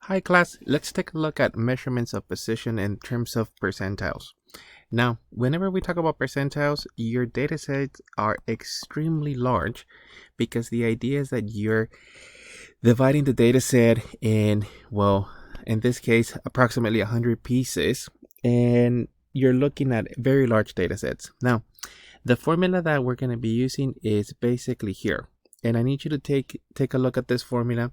Hi class, let's take a look at measurements of position in terms of percentiles. Now, whenever we talk about percentiles, your data sets are extremely large because the idea is that you're dividing the data set in, well, in this case, approximately 100 pieces, and you're looking at very large data sets. Now, the formula that we're going to be using is basically here. And I need you to take a look at this formula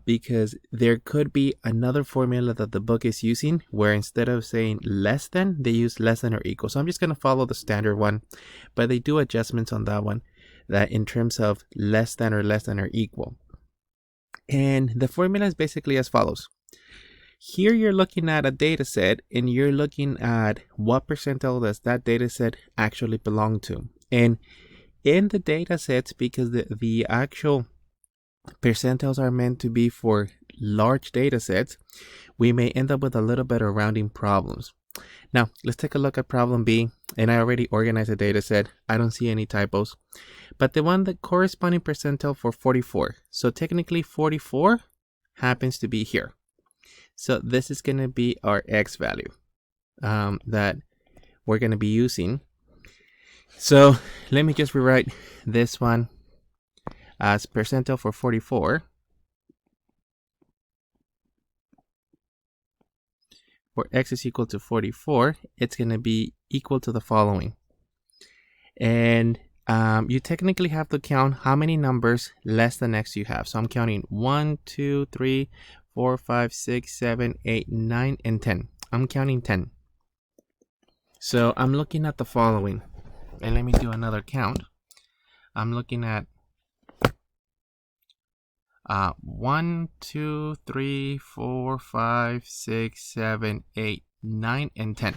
because there could be another formula that the book is using where instead of saying less than, they use less than or equal. So I'm just going to follow the standard one, but they do adjustments on that one, that in terms of less than or equal. And the formula is basically as follows. Here you're looking at a data set and you're looking at what percentile does that data set actually belong to. And in the data sets, because the actual percentiles are meant to be for large data sets, we may end up with a little bit of rounding problems. Now, let's take a look at problem B, and I already organized the data set. I don't see any typos, but the one that corresponding percentile for 44. So technically 44 happens to be here. So this is going to be our X value that we're going to be using. So let me just rewrite this one as percentile for 44. For X is equal to 44, it's going to be equal to the following. And you technically have to count how many numbers less than X you have. So I'm counting 1, 2, 3, 4, 5, 6, 7, 8, 9, and 10. I'm counting 10. So I'm looking at the following. And let me do another count. I'm looking at 1, 2, 3, 4, 5, 6, 7, 8, 9, and 10.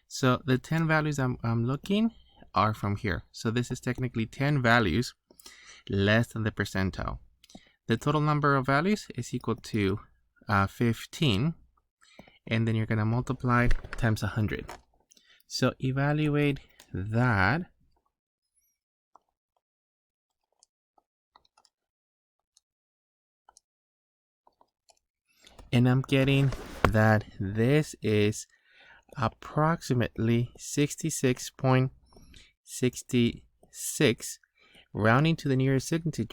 So the 10 values I'm looking are from here. So this is technically 10 values less than the percentile. The total number of values is equal to 15. And then you're going to multiply times 100. So evaluate that. And I'm getting that this is approximately 66.66. Rounding to the nearest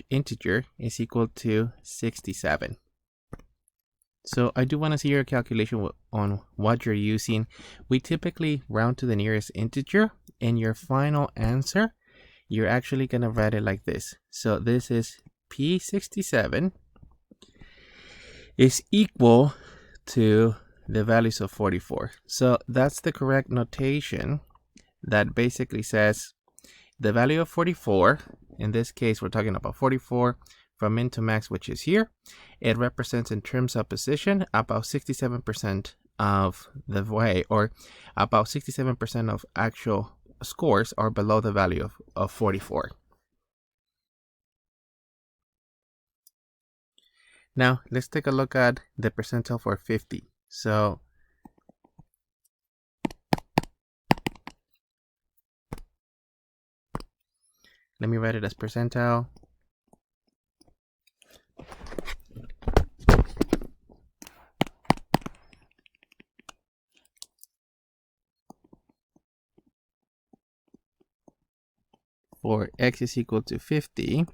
integer is equal to 67. So I do want to see your calculation on what you're using. We typically round to the nearest integer, and your final answer, you're actually going to write it like this. So this is P67 is equal to the values of 44. So that's the correct notation that basically says the value of 44, in this case we're talking about 44 from min to max, which is here. It represents in terms of position about 67% of the way, or about 67% of actual scores are below the value of 44. Now, let's take a look at the percentile for 50. So, let me write it as percentile. For X is equal to 50.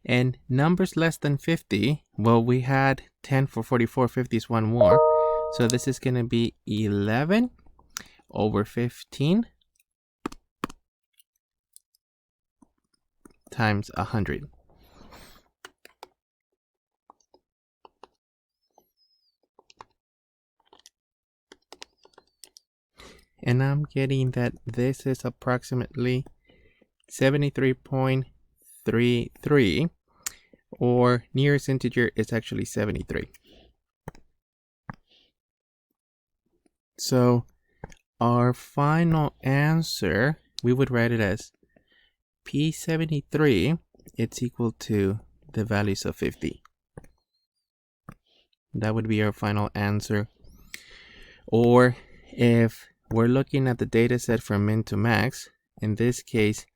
And numbers less than 50, well, we had 10 for 44, 50 is one more. So this is going to be 11 over 15 times 100. And I'm getting that this is approximately 73.33, or nearest integer is actually 73. So our final answer, we would write it as P73, it's equal to the values of 50. That would be our final answer. Or if we're looking at the data set from min to max, in this case,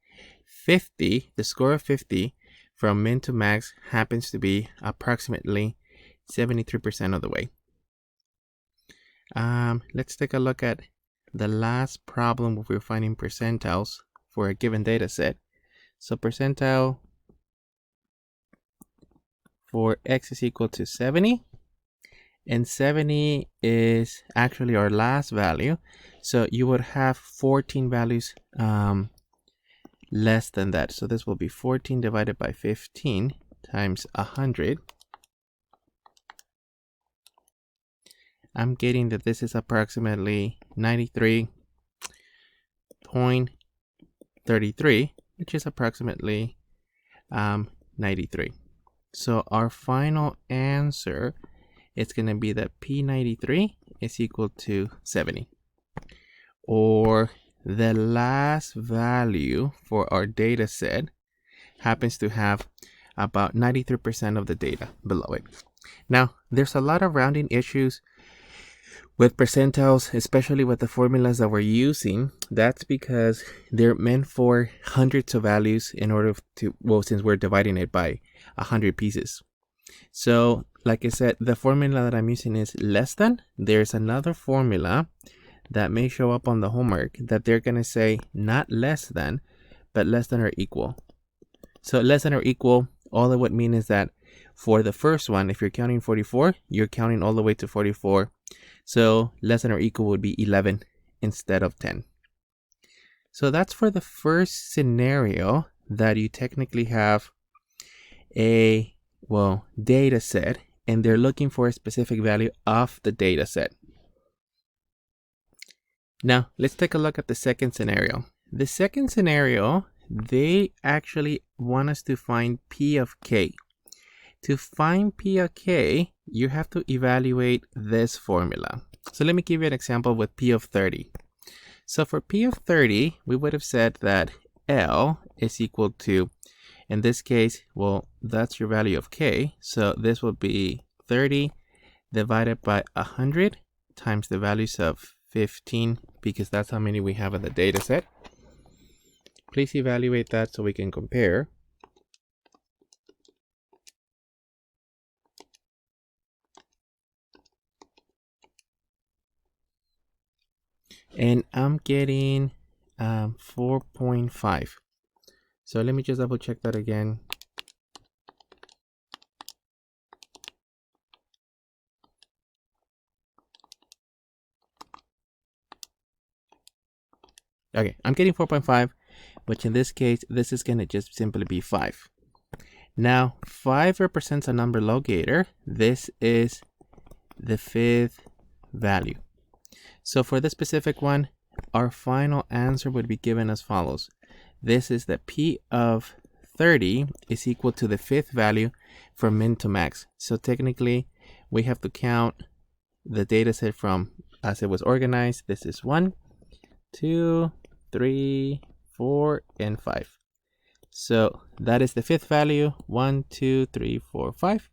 50, the score of 50 from min to max happens to be approximately 73% of the way. Let's take a look at the last problem where we're finding percentiles for a given data set. So percentile for x is equal to 70, and 70 is actually our last value. So you would have 14 values less than that. So this will be 14 divided by 15 times 100. I'm getting that this is approximately 93.33, which is approximately 93. So our final answer is going to be that P93 is equal to 70. Or the last value for our data set happens to have about 93% of the data below it. Now, there's a lot of rounding issues with percentiles, especially with the formulas that we're using. That's because they're meant for hundreds of values in order to, well, since we're dividing it by 100 pieces. So, like I said, the formula that I'm using is less than. There's another formula that may show up on the homework that they're going to say not less than, but less than or equal. So less than or equal, all it would mean is that for the first one, if you're counting 44, you're counting all the way to 44. So less than or equal would be 11 instead of 10. So that's for the first scenario that you technically have a, well, data set, and they're looking for a specific value of the data set. Now, let's take a look at the second scenario. The second scenario, they actually want us to find P of K. To find P of K, you have to evaluate this formula. So let me give you an example with P of 30. So for P of 30, we would have said that L is equal to, in this case, well, that's your value of K. So this will be 30 divided by 100 times the values of 15, because that's how many we have in the data set. Please evaluate that so we can compare. And I'm getting 4.5. So let me just double check that again. Okay, I'm getting 4.5, which in this case, this is going to just simply be 5. Now, 5 represents a number locator. This is the fifth value. So for this specific one, our final answer would be given as follows. This is that P of 30 is equal to the fifth value from min to max. So technically, we have to count the data set from as it was organized. This is 1, 2, 3, 4, and 5. So that is the fifth value, 1, 2, 3, 4, 5.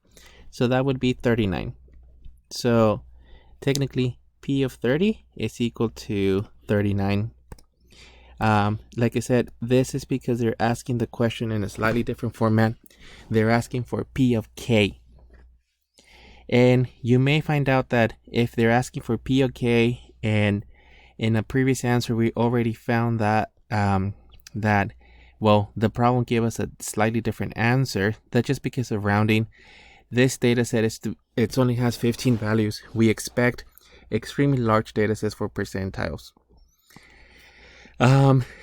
So that would be 39. So technically, P of 30 is equal to 39. Like I said, this is because they're asking the question in a slightly different format. They're asking for P of K. And you may find out that if they're asking for P of K, and in a previous answer, we already found that, well, the problem gave us a slightly different answer. That's just because of rounding. This data set it only has 15 values. We expect extremely large data sets for percentiles.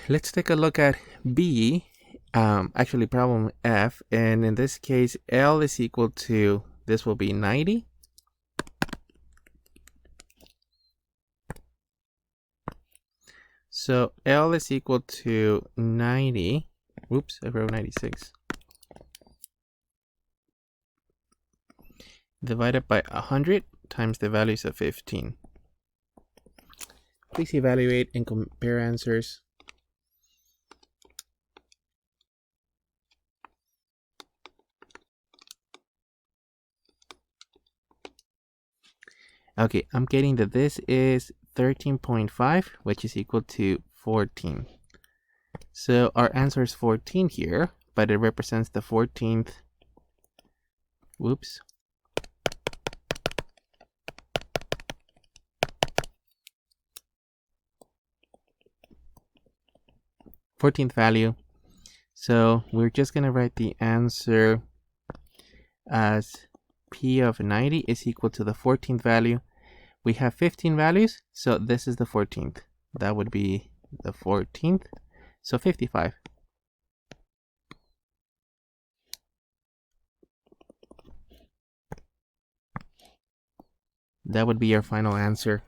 Let's take a look at B, actually problem F, and in this case, L is equal to, this will be 90. So L is equal to 90, oops, I wrote 96, divided by 100 times the values of 15. Please evaluate and compare answers. Okay, I'm getting that this is 13.5, which is equal to 14. So our answer is 14 here, but it represents the 14th, whoops, 14th value. So we're just going to write the answer as P of 90 is equal to the 14th value. We have 15 values, so this is the 14th. That would be the 14th, so 55. That would be your final answer.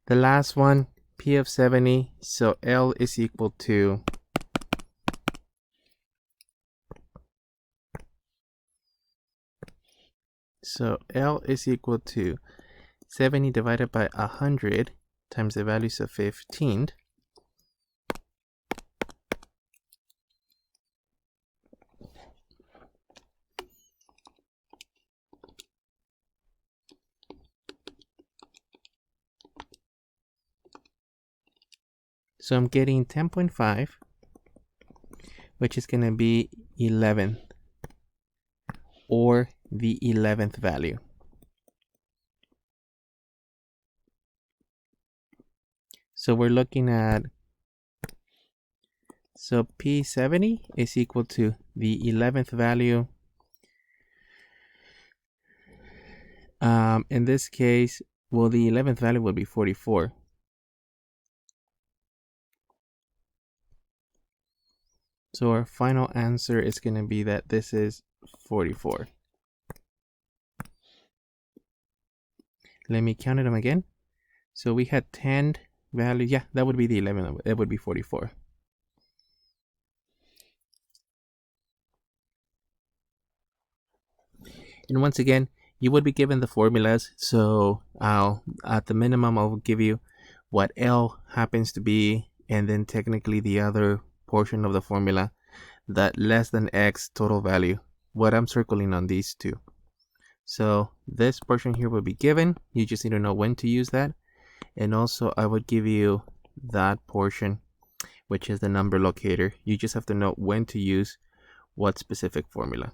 The last one, P of 70, so L is equal to L is equal to 70 divided by 100 times the values of 15. So I'm getting 10.5, which is going to be 11, or the 11th value. So we're looking at, so P70 is equal to the 11th value. In this case, well, the 11th value will be 44. So our final answer is going to be that this is 44. Let me count them again. So we had 10 values. Yeah, that would be the 11. It would be 44. And once again, you would be given the formulas. So at the minimum, I'll give you what L happens to be, and then technically the other portion of the formula, that less than X total value, what I'm circling on these two. So this portion here will be given. You just need to know when to use that. And also I would give you that portion, which is the number locator. You just have to know when to use what specific formula.